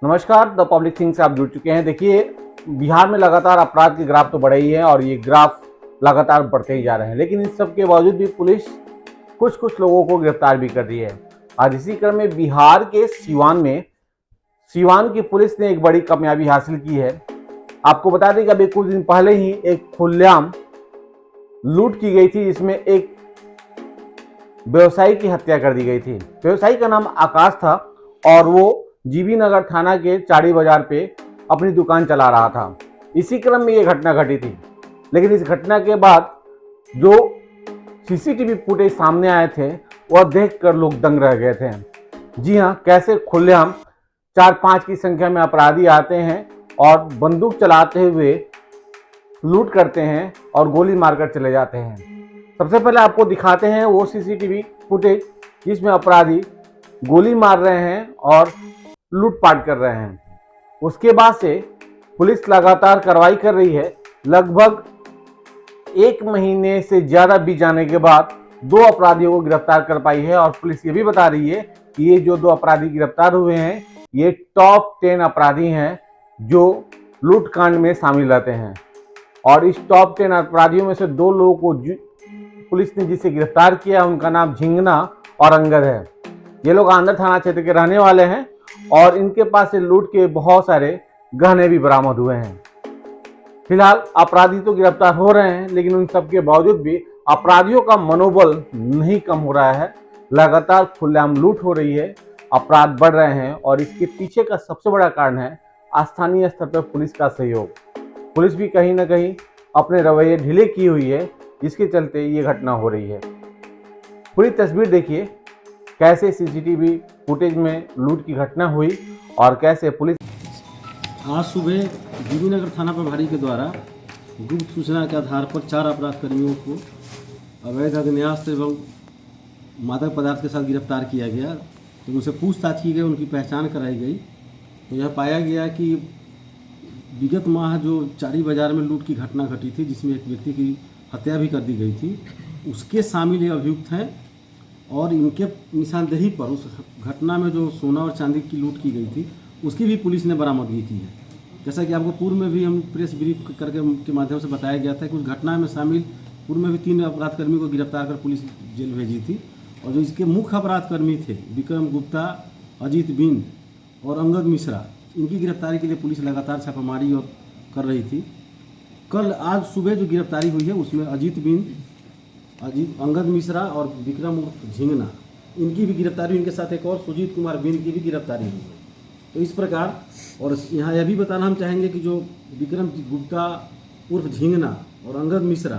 नमस्कार, the public thing से आप जुड़ चुके हैं। देखिए, बिहार में लगातार अपराध के ग्राफ तो बढ़े ही हैं और ये ग्राफ लगातार बढ़ते ही जा रहे हैं, लेकिन इस सब के बावजूद भी पुलिस कुछ कुछ लोगों को गिरफ्तार भी कर रही है। आज इसी क्रम में बिहार के सीवान की पुलिस ने एक बड़ी कामयाबी हासिल की है। आपको बता दें कि अभी कुछ दिन पहले ही एक खुलेआम लूट की गई थी, जिसमें एक व्यवसायी की हत्या कर दी गई थी। व्यवसायी का नाम आकाश था और वो जीबी नगर थाना के चाड़ी बाजार पे अपनी दुकान चला रहा था। इसी क्रम में ये घटना घटी थी, लेकिन इस घटना के बाद जो सीसीटीवी फुटेज सामने आए थे वह देखकर लोग दंग रह गए थे। जी हाँ, कैसे खुलेआम 4-5 की संख्या में अपराधी आते हैं और बंदूक चलाते हुए लूट करते हैं और गोली मारकर चले जाते हैं। सबसे पहले आपको दिखाते हैं वो सीसीटीवी फुटेज जिसमें अपराधी गोली मार रहे हैं और लूटपाट कर रहे हैं। उसके बाद से पुलिस लगातार कार्रवाई कर रही है। लगभग 1 महीने से ज़्यादा बीत जाने के बाद 2 अपराधियों को गिरफ्तार कर पाई है और पुलिस ये भी बता रही है कि ये जो 2 अपराधी गिरफ्तार हुए हैं ये टॉप 10 अपराधी हैं जो लूटकांड में शामिल रहते हैं। और इस टॉप 10 अपराधियों में से 2 लोगों को पुलिस ने जिसे गिरफ्तार किया उनका नाम झिंगना और अंगद है। ये लोग आंध्र थाना क्षेत्र के रहने वाले हैं और इनके पास से लूट के बहुत सारे गहने भी बरामद हुए हैं। फिलहाल अपराधी तो गिरफ्तार हो रहे हैं, लेकिन उन सब के बावजूद भी अपराधियों का मनोबल नहीं कम हो रहा है। लगातार खुलेआम लूट हो रही है, अपराध बढ़ रहे हैं और इसके पीछे का सबसे बड़ा कारण है स्थानीय स्तर पर पुलिस का सहयोग। पुलिस भी कहीं ना कहीं अपने रवैये ढीले की हुई है, जिसके चलते ये घटना हो रही है। पूरी तस्वीर देखिए, कैसे सीसीटीवी फुटेज में लूट की घटना हुई और कैसे पुलिस। आज सुबह जीबी नगर थाना प्रभारी के द्वारा गुप्त सूचना के आधार पर 4 अपराध कर्मियों को अवैध अग्न्यास्त्र एवं मादक पदार्थ के साथ गिरफ्तार किया गया। तो उनसे पूछताछ की गई, उनकी पहचान कराई गई तो यह पाया गया कि विगत माह जो चाड़ी बाजार में लूट की घटना घटी थी, जिसमें एक व्यक्ति की हत्या भी कर दी गई थी, उसके शामिल ये अभियुक्त हैं। और इनके निशानदेही पर उस घटना में जो सोना और चांदी की लूट की गई थी उसकी भी पुलिस ने बरामदगी की है। जैसा कि आपको पूर्व में भी हम प्रेस ब्रीफ करके के माध्यम से बताया गया था कि उस घटना में शामिल पूर्व में भी 3 अपराधकर्मी को गिरफ्तार कर पुलिस जेल भेजी थी। और जो इसके मुख्य अपराधकर्मी थे विक्रम गुप्ता, अजीत बिंद और अंगद मिश्रा, इनकी गिरफ्तारी के लिए पुलिस लगातार छापामारी कर रही थी। कल आज सुबह जो गिरफ्तारी हुई है उसमें अजीत बिंद, अंगद मिश्रा और विक्रम उर्फ झिंगना, इनकी भी गिरफ्तारी, इनके साथ एक और सुजीत कुमार बिंद की भी गिरफ्तारी हुई है। तो इस प्रकार, और यहाँ यह भी बताना हम चाहेंगे कि जो विक्रम गुप्ता उर्फ झिंगना और अंगद मिश्रा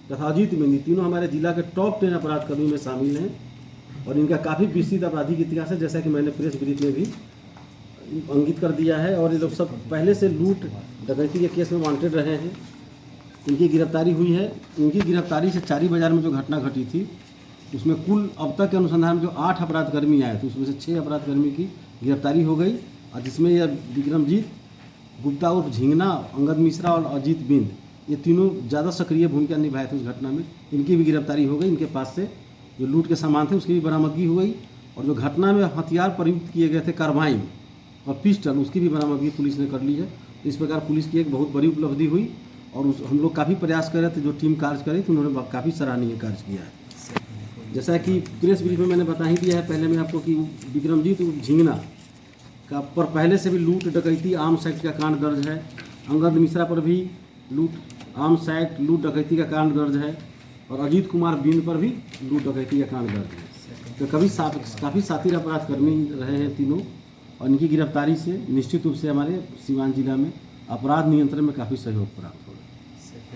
तथा अजीत बिंद, तीनों हमारे जिला के टॉप 10 अपराध कर्मियों में शामिल हैं और इनका काफ़ी विस्तृत आपराधिक इतिहास है, जैसा कि मैंने प्रेस ब्रीफ में भी अंकित कर दिया है। और ये लोग सब पहले से लूट डकैती के केस में वांटेड रहे हैं। इनकी गिरफ्तारी हुई है। इनकी गिरफ्तारी से चाड़ी बाजार में जो घटना घटी थी उसमें कुल अब तक के अनुसंधान में जो 8 अपराधकर्मी आए थे उसमें से 6 अपराधकर्मी की गिरफ्तारी हो गई और जिसमें यह विक्रमजीत गुप्ता उर्फ झिंगना, अंगद मिश्रा और अजीत बिंद, ये तीनों ज़्यादा सक्रिय भूमिका निभाए थे उस घटना में। इनकी भी गिरफ्तारी हो गई। इनके पास से जो लूट के सामान थे उसकी भी बरामदगी हो गई और जो घटना में हथियार प्रयुक्त किए गए थे कार्बाइन और पिस्टल, उसकी भी बरामदगी पुलिस ने कर ली है। इस प्रकार पुलिस की एक बहुत बड़ी उपलब्धि हुई और हम लोग काफ़ी प्रयास कर रहे थे। जो टीम कार्य करी थी उन्होंने काफ़ी सराहनीय कार्य किया है। जैसा कि प्रेस ब्रीफ में मैंने बता ही दिया है पहले में आपको कि विक्रमजीत झिंगना का पर पहले से भी लूट डकैती आर्म्स एक्ट का कांड दर्ज है। अंगद मिश्रा पर भी आर्म्स एक्ट लूट डकैती का कांड दर्ज है और अजीत कुमार बिंद पर भी लूट डकैती का कांड दर्ज है। तो काफ़ी साथी अपराधकर्मी रहे हैं तीनों और इनकी गिरफ्तारी से निश्चित रूप से हमारे सीवान जिला में अपराध नियंत्रण में काफ़ी सहयोग प्राप्त हो।